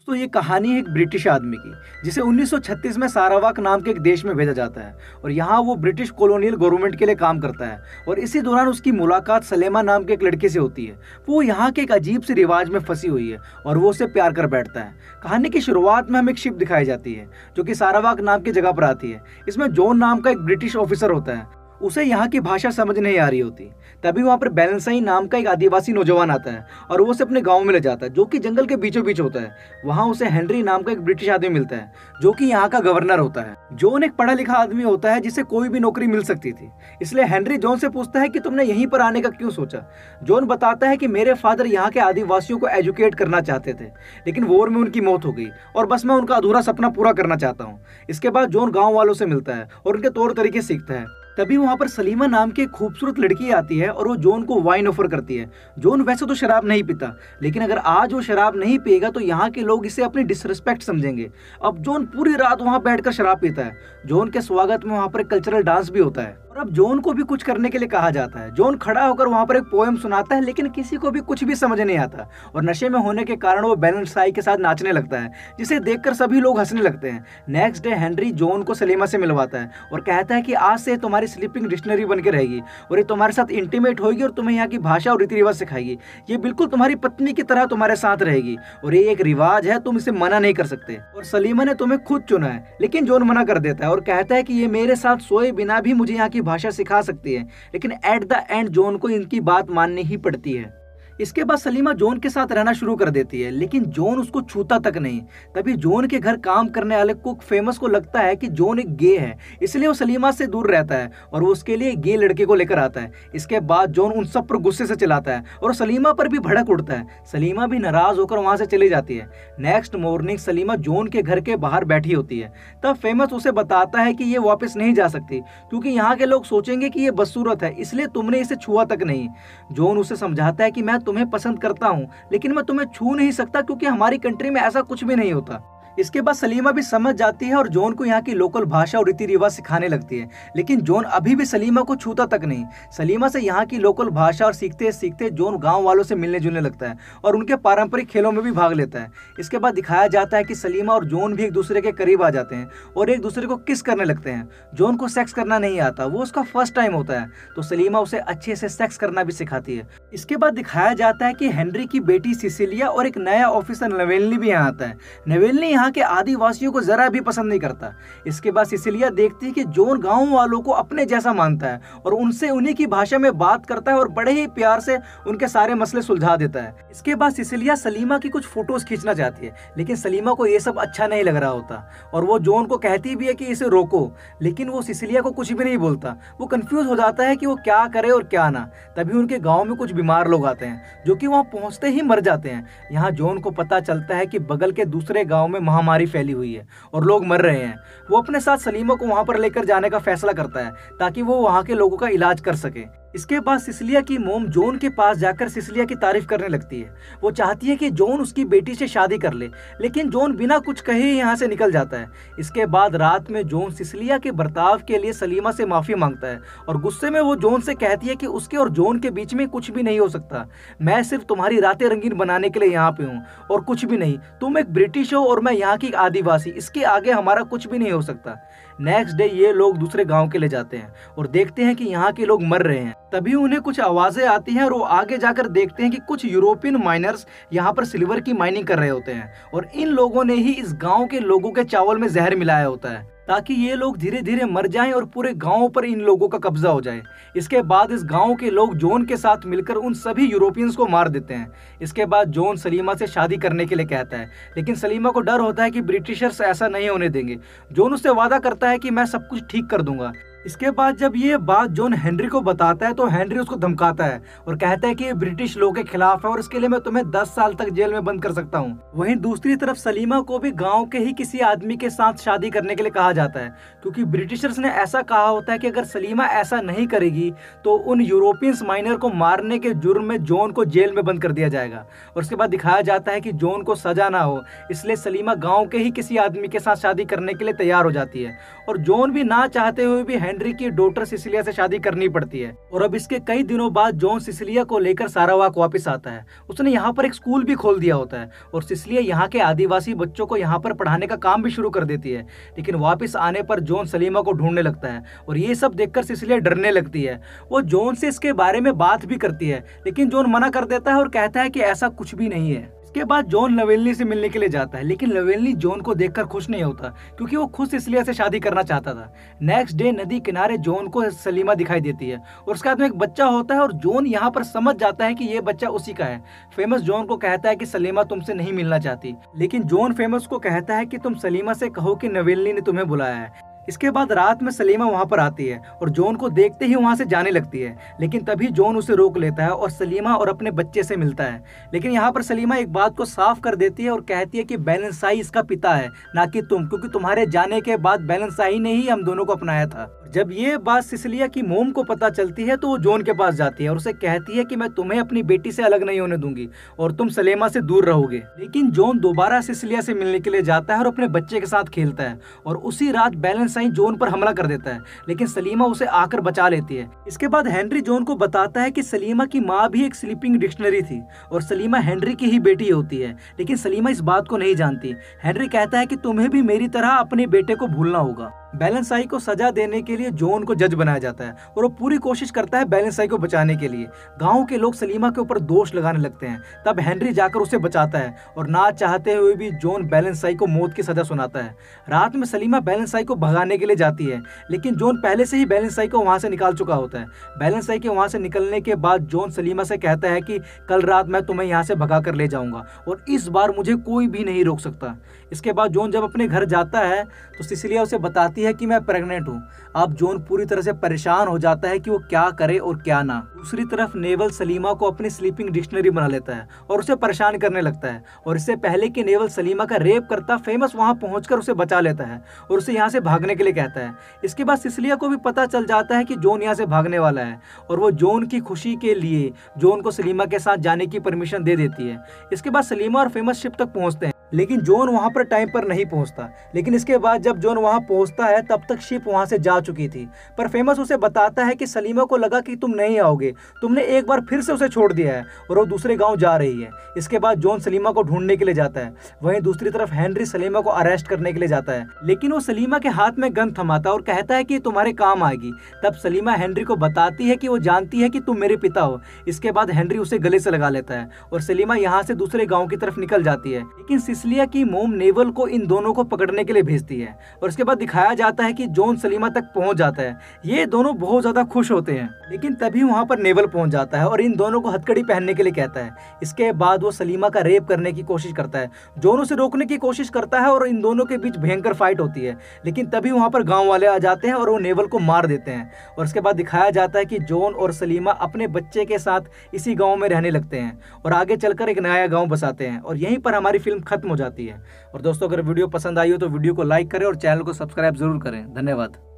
तो ये कहानी है एक ब्रिटिश आदमी की जिसे 1936 में सारावाक नाम के एक देश में भेजा जाता है और यहाँ वो ब्रिटिश कॉलोनियल गवर्नमेंट के लिए काम करता है। और इसी दौरान उसकी मुलाकात सलेमा नाम के एक लड़के से होती है। वो यहाँ के एक अजीब से रिवाज में फंसी हुई है और वो उससे प्यार कर बैठता है। कहानी की शुरुआत में हमें एक शिप दिखाई जाती है जो कि सारावाक नाम की जगह पर आती है। इसमें जॉन नाम का एक ब्रिटिश ऑफिसर होता है। उसे यहाँ की भाषा समझ नहीं आ रही होती। तभी वहाँ पर बैलेंसाई नाम का एक आदिवासी नौजवान आता है और वो उसे अपने गांव में ले जाता है जो कि जंगल के बीचों बीच होता है। वहाँ उसे हेनरी नाम का एक ब्रिटिश आदमी मिलता है जो कि यहाँ का गवर्नर होता है। जॉन एक पढ़ा लिखा आदमी होता है जिसे कोई भी नौकरी मिल सकती थी, इसलिए हेनरी जॉन से पूछता है कि तुमने यहीं पर आने का क्यों सोचा। जॉन बताता है कि मेरे फादर यहाँ के आदिवासियों को एजुकेट करना चाहते थे, लेकिन वॉर में उनकी मौत हो गई और बस मैं उनका अधूरा सपना पूरा करना चाहता हूँ। इसके बाद जॉन गाँव वालों से मिलता है और उनके तौर तरीके सीखता है। तभी वहाँ पर सलीमा नाम की एक खूबसूरत लड़की आती है और वो जॉन को वाइन ऑफर करती है। जॉन वैसे तो शराब नहीं पीता, लेकिन अगर आज वो शराब नहीं पिएगा तो यहाँ के लोग इसे अपनी डिसरिस्पेक्ट समझेंगे। अब जॉन पूरी रात वहाँ बैठकर शराब पीता है। जॉन के स्वागत में वहाँ पर कल्चरल डांस भी होता है और अब जॉन को भी कुछ करने के लिए कहा जाता है। जॉन खड़ा होकर वहाँ पर एक पोएम सुनाता है, लेकिन किसी को भी कुछ भी समझ नहीं आता और नशे में होने के कारण वो बैलेंसाई के साथ नाचने लगता है, जिसे देखकर सभी लोग हंसने लगते हैं। नेक्स्ट डे हेनरी जॉन को सलीमा से मिलवाता है और कहता है कि आज से तुम्हारी स्लीपिंग डिक्शनरी बन के रहेगी और ये तुम्हारे साथ इंटीमेट होगी और तुम्हें यहाँ की भाषा और रीति रिवाज सिखाएगी। ये बिल्कुल तुम्हारी पत्नी की तरह तुम्हारे साथ रहेगी और ये एक रिवाज है, तुम इसे मना नहीं कर सकते। और सलीमा ने तुम्हें खुद चुना है। लेकिन जॉन मना कर देता है और कहता है कि ये मेरे साथ सोए बिना भी मुझे यहाँ की भाषा सिखा सकती है, लेकिन एट द एंड जॉन को इनकी बात माननी ही पड़ती है। इसके बाद सलीमा जॉन के साथ रहना शुरू कर देती है, लेकिन जॉन उसको छूता तक नहीं। तभी जॉन के घर काम करने वाले कुक फेमस को लगता है कि जॉन एक गे है, इसलिए वो सलीमा से दूर रहता है और वो उसके लिए गे लड़के को लेकर आता है। इसके बाद जॉन उन सब पर गुस्से से चिल्लाता है और सलीमा पर भी भड़क उठता है। सलीमा भी नाराज होकर वहां से चली जाती है। नेक्स्ट मॉर्निंग सलीमा जॉन के घर के बाहर बैठी होती है। तब फेमस उसे बताता है कि ये वापस नहीं जा सकती क्योंकि यहाँ के लोग सोचेंगे कि ये बदसूरत है, इसलिए तुमने इसे छुआ तक नहीं। जॉन उसे समझाता है कि मैं तुम्हें पसंद करता हूं, लेकिन मैं तुम्हें छू नहीं सकता क्योंकि हमारी कंट्री में ऐसा कुछ भी नहीं होता। इसके बाद सलीमा भी समझ जाती है और जॉन को यहाँ की लोकल भाषा और रीति रिवाज सिखाने लगती है, लेकिन जॉन अभी भी सलीमा को छूता तक नहीं। सलीमा से यहाँ की लोकल भाषा और सीखते सीखते जॉन गांव वालों से मिलने जुलने लगता है और उनके पारंपरिक खेलों में भी भाग लेता है। इसके बाद दिखाया जाता है कि सलीमा और जॉन भी एक दूसरे के करीब आ जाते हैं और एक दूसरे को किस करने लगते हैं। जॉन को सेक्स करना नहीं आता, वो उसका फर्स्ट टाइम होता है, तो सलीमा उसे अच्छे से सेक्स करना भी सिखाती है। इसके बाद दिखाया जाता है कि हेनरी की बेटी सिसिलिया और एक नया ऑफिसर नवेलनी भी यहाँ आता है। नवेलनी यहाँ के आदिवासियों को जरा भी पसंद नहीं करता। इसके बाद सिसिलिया देखती है कि जॉन गांव वालों को अपने जैसा मानता है और उनसे उन्हीं की भाषा में बात करता है और बड़े ही प्यार से उनके सारे मसले सुलझा देता है। इसके बाद सिसिलिया सलीमा की कुछ फोटोज खींचना चाहती है, लेकिन सलीमा को ये सब अच्छा नहीं लग रहा होता और वो जॉन को कहती भी है कि इसे रोको, लेकिन वो सिसिलिया को कुछ भी नहीं बोलता। वो कंफ्यूज हो जाता है कि वो क्या करे और क्या ना। तभी उनके गाँव में कुछ बीमार लोग आते हैं जो कि वहाँ पहुँचते ही मर जाते हैं। यहाँ जॉन को पता चलता है कि बगल के दूसरे गाँव में महामारी फैली हुई है और लोग मर रहे हैं। वो अपने साथ सलीमा को वहां पर लेकर जाने का फैसला करता है ताकि वो वहां के लोगों का इलाज कर सके। इसके बाद सिसिलिया की मोम जॉन के पास जाकर सिसिलिया की तारीफ करने लगती है। वो चाहती है कि जॉन उसकी बेटी से शादी कर ले, लेकिन जॉन बिना कुछ कहे यहाँ से निकल जाता है। इसके बाद रात में जॉन सिसिलिया के बर्ताव के लिए सलीमा से माफी मांगता है और गुस्से में वो जॉन से कहती है कि उसके और जॉन के बीच में कुछ भी नहीं हो सकता। मैं सिर्फ तुम्हारी रातें रंगीन बनाने के लिए यहाँ पे हूँ और कुछ भी नहीं। तुम एक ब्रिटिश हो और मैं यहाँ की आदिवासी, इसके आगे हमारा कुछ भी नहीं हो सकता। नेक्स्ट डे ये लोग दूसरे गांव के ले जाते हैं और देखते हैं कि यहाँ के लोग मर रहे हैं। तभी उन्हें कुछ आवाजें आती हैं और वो आगे जाकर देखते हैं कि कुछ यूरोपियन माइनर्स यहाँ पर सिल्वर की माइनिंग कर रहे होते हैं और इन लोगों ने ही इस गांव के लोगों के चावल में जहर मिलाया होता है ताकि ये लोग धीरे धीरे मर जाएं और पूरे गांव पर इन लोगों का कब्जा हो जाए। इसके बाद इस गांव के लोग जॉन के साथ मिलकर उन सभी यूरोपियंस को मार देते हैं। इसके बाद जॉन सलीमा से शादी करने के लिए कहता है, लेकिन सलीमा को डर होता है कि ब्रिटिशर्स ऐसा नहीं होने देंगे। जॉन उससे वादा करता है कि मैं सब कुछ ठीक कर दूंगा। इसके बाद जब ये बात जॉन हेनरी को बताता है तो हेनरी उसको धमकाता है और कहता है कि ये ब्रिटिश लोगों के खिलाफ है और इसके लिए मैं तुम्हें 10 साल तक जेल में बंद कर सकता हूँ। वहीं दूसरी तरफ सलीमा को भी गांव के ही किसी आदमी के साथ शादी करने के लिए कहा जाता है, क्योंकि ब्रिटिशर्स ने ऐसा कहा होता है कि अगर सलीमा ऐसा नहीं करेगी तो उन यूरोपियंस माइनर को मारने के जुर्म में जॉन को जेल में बंद कर दिया जाएगा। और उसके बाद दिखाया जाता है कि जॉन को सजा ना हो, इसलिए सलीमा गाँव के ही किसी आदमी के साथ शादी करने के लिए तैयार हो जाती है और जॉन भी ना चाहते हुए भी हेनरी की डॉटर सिसिलिया से शादी करनी पड़ती है। और अब इसके कई दिनों बाद जॉन सिसिलिया को लेकर सारावाक वापस आता है। उसने यहाँ पर एक स्कूल भी खोल दिया होता है और सिसिलिया यहाँ के आदिवासी बच्चों को यहाँ पर पढ़ाने का काम भी शुरू कर देती है। लेकिन वापस आने पर जॉन सलीमा को ढूंढने लगता है और ये सब देखकर सिसिलिया डरने लगती है। वो जॉन से इसके बारे में बात भी करती है, लेकिन जॉन मना कर देता है और कहता है कि ऐसा कुछ भी नहीं है। इसके बाद जॉन लवेल्नी से मिलने के लिए जाता है, लेकिन लवेल्नी जॉन को देखकर खुश नहीं होता क्योंकि वो खुद सिसिलिया से शादी करना चाहता था। नेक्स्ट डे नदी किनारे जॉन को सलीमा दिखाई देती है और उसके हाथ में एक बच्चा होता है और जॉन यहाँ पर समझ जाता है कि ये बच्चा उसी का है। फेमस जॉन को कहता है कि सलीमा तुमसे नहीं मिलना चाहती, लेकिन जॉन फेमस को कहता है कि तुम सलीमा से कहो कि नवेल्नी ने तुम्हें बुलाया है। इसके बाद रात में सलीमा वहां पर आती है और जॉन को देखते ही वहां से जाने लगती है, लेकिन तभी जॉन उसे रोक लेता है और सलीमा और अपने बच्चे से मिलता है। लेकिन यहाँ पर सलीमा एक बात को साफ कर देती है और कहती है कि बैलेंसाई इसका पिता है, ना कि तुम, क्योंकि तुम्हारे जाने के बाद बैलेंसाई ने ही हम दोनों को अपनाया था। जब ये बात सिसिलिया की मोम को पता चलती है तो वो जॉन के पास जाती है और उसे कहती है कि मैं तुम्हें अपनी बेटी से अलग नहीं होने दूंगी और तुम सलीमा से दूर रहोगे। लेकिन जॉन दोबारा सिसिलिया से मिलने के लिए जाता है और अपने बच्चे के साथ खेलता है और उसी रात बैलेंसाई जॉन पर हमला कर देता है, लेकिन सलीमा उसे आकर बचा लेती है। इसके बाद हेनरी जॉन को बताता है कि सलीमा की माँ भी एक स्लीपिंग डिक्शनरी थी और सलीमा हेनरी की ही बेटी होती है, लेकिन सलीमा इस बात को नहीं जानती। हेनरी कहता है कि तुम्हें भी मेरी तरह अपने बेटे को भूलना होगा। बैलेंसाई को सजा देने के लिए जॉन को जज बनाया जाता है और वो पूरी कोशिश करता है बैलेंसाई को बचाने के लिए। गांव के लोग सलीमा के ऊपर दोष लगाने लगते हैं, तब हेनरी जाकर उसे बचाता है और ना चाहते हुए भी जॉन बैलेंसाई को मौत की सजा सुनाता है। रात में सलीमा बैलेंसाई को भगाने के लिए जाती है, लेकिन जॉन पहले से ही बैलेंसाई को वहां से निकाल चुका होता है। बैलेंसाई के वहां से निकलने के बाद जॉन सलीमा से कहता है कि कल रात मैं तुम्हें यहाँ से भगा कर ले जाऊंगा और इस बार मुझे कोई भी नहीं रोक सकता। इसके बाद जॉन जब अपने घर जाता है तो सिसिलिया उसे बताती है कि मैं प्रेग्नेंट हूँ। अब जॉन पूरी तरह से परेशान हो जाता है कि वो क्या करे और क्या ना। दूसरी तरफ नेवल सलीमा को अपनी स्लीपिंग डिक्शनरी बना लेता है और उसे परेशान करने लगता है, और इससे पहले कि नेवल सलीमा का रेप करता, फेमस वहां पहुंचकर उसे बचा लेता है और उसे यहाँ से भागने के लिए कहता है। इसके बाद सिसिलिया को भी पता चल जाता है कि जॉन यहाँ से भागने वाला है और वो जॉन की खुशी के लिए जॉन को सलीमा के साथ जाने की परमिशन दे देती है। इसके बाद सलीमा और फेमस शिप तक पहुंचते हैं, लेकिन जॉन वहां पर टाइम पर नहीं पहुंचता। लेकिन इसके बाद जब जॉन वहां पहुंचता है तब तक शिप वहां से जा चुकी थी, पर फेमस उसे बताता है कि सलीमा को लगा कि तुम नहीं आओगे, तुमने एक बार फिर से उसे छोड़ दिया है और वो दूसरे गांव जा रही है। इसके बाद जॉन सलीमा को ढूंढने के लिए जाता है। वहीं दूसरी तरफ हेनरी सलीमा को अरेस्ट करने के लिए जाता है, लेकिन वो सलीमा के हाथ में गन थमाता और कहता है कि तुम्हारे काम आएगी। तब सलीमा हेनरी को बताती है कि वो जानती है कि तुम मेरे पिता हो। इसके बाद हेनरी उसे गले से लगा लेता है और सलीमा यहाँ से दूसरे गाँव की तरफ निकल जाती है। लेकिन सिसिलिया की मोम नेवल को इन दोनों को पकड़ने के लिए भेजती है और इसके बाद दिखाया जाता है कि जॉन सलीमा तक पहुंच जाता है। ये दोनों बहुत ज्यादा खुश होते हैं, लेकिन तभी वहां पर नेवल पहुंच जाता है और इन दोनों को हथकड़ी पहनने के लिए कहता है। इसके बाद वो सलीमा का रेप करने की कोशिश करता है। जॉन उसे रोकने की कोशिश करता है और इन दोनों के बीच भयंकर फाइट होती है, लेकिन तभी वहां पर गाँव वाले आ जाते हैं और वो नेवल को मार देते हैं। और इसके बाद दिखाया जाता है कि जॉन और सलीमा अपने बच्चे के साथ इसी गाँव में रहने लगते हैं और आगे चलकर एक नया गाँव बसाते हैं और यहीं पर हमारी फिल्म खत्म हो जाती है। और दोस्तों, अगर वीडियो पसंद आई हो तो वीडियो को लाइक करें और चैनल को सब्सक्राइब जरूर करें। धन्यवाद।